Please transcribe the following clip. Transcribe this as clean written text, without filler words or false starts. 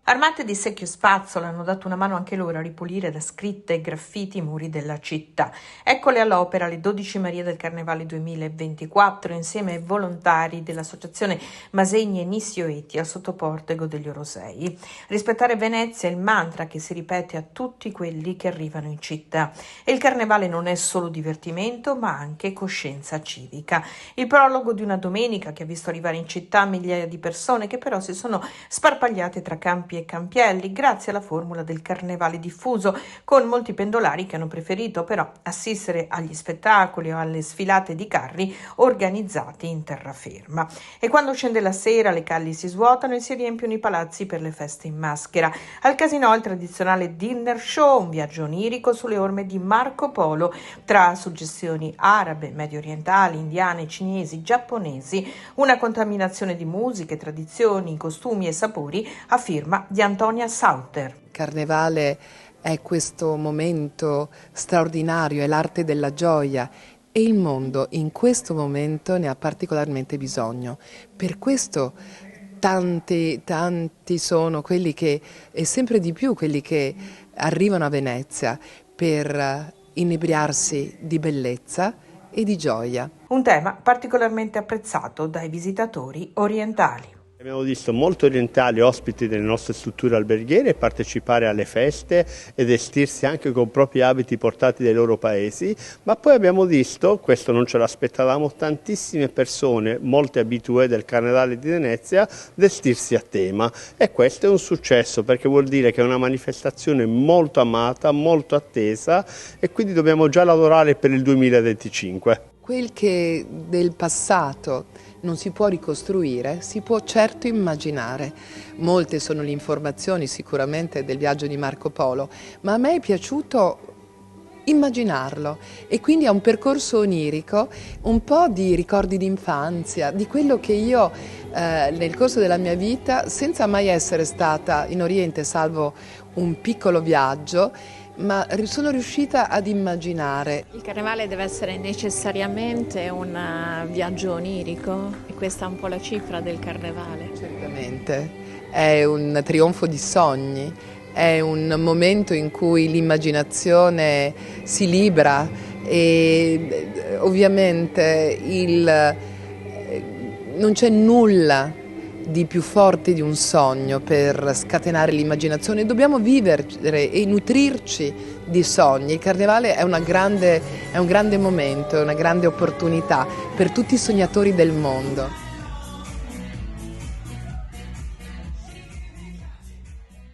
Armate di secchio e spazzola hanno dato una mano anche loro a ripulire da scritte e graffiti i muri della città. Eccole all'opera le 12 Marie del Carnevale 2024 insieme ai volontari dell'associazione Masegni e Nissio Eti al sottoportego degli Orosei. Rispettare Venezia è il mantra che si ripete a tutti quelli che arrivano in città. E il Carnevale non è solo divertimento ma anche coscienza civica. Il prologo di una domenica che ha visto arrivare in città migliaia di persone che però si sono sparpagliate tra campi e campielli grazie alla formula del carnevale diffuso, con molti pendolari che hanno preferito però assistere agli spettacoli o alle sfilate di carri organizzati in terraferma. E quando scende la sera le calli si svuotano e si riempiono i palazzi per le feste in maschera. Al Casinò il tradizionale dinner show, un viaggio onirico sulle orme di Marco Polo tra suggestioni arabe, medio orientali, indiane, cinesi, giapponesi, una contaminazione di musiche, tradizioni, costumi e sapori a firma di Antonia Sauter. Carnevale è questo momento straordinario, è l'arte della gioia e il mondo in questo momento ne ha particolarmente bisogno. Per questo tanti sono quelli che, e sempre di più quelli che arrivano a Venezia per inebriarsi di bellezza e di gioia. Un tema particolarmente apprezzato dai visitatori orientali. Abbiamo visto molti orientali ospiti delle nostre strutture alberghiere partecipare alle feste e vestirsi anche con propri abiti portati dai loro paesi, ma poi abbiamo visto, questo non ce l'aspettavamo, tantissime persone, molte abitué del Carnevale di Venezia, vestirsi a tema e questo è un successo perché vuol dire che è una manifestazione molto amata, molto attesa e quindi dobbiamo già lavorare per il 2025. Quel che del passato non si può ricostruire, si può certo immaginare. Molte sono le informazioni sicuramente del viaggio di Marco Polo, ma a me è piaciuto immaginarlo e quindi è un percorso onirico, un po' di ricordi d'infanzia, di quello che io nel corso della mia vita, senza mai essere stata in Oriente salvo un piccolo viaggio, ma sono riuscita ad immaginare. Il Carnevale deve essere necessariamente un viaggio onirico e questa è un po' la cifra del Carnevale. Certamente, è un trionfo di sogni, è un momento in cui l'immaginazione si libera e ovviamente non c'è nulla di più forte di un sogno per scatenare l'immaginazione. Dobbiamo vivere e nutrirci di sogni. Il Carnevale è un grande momento, è una grande opportunità per tutti i sognatori del mondo.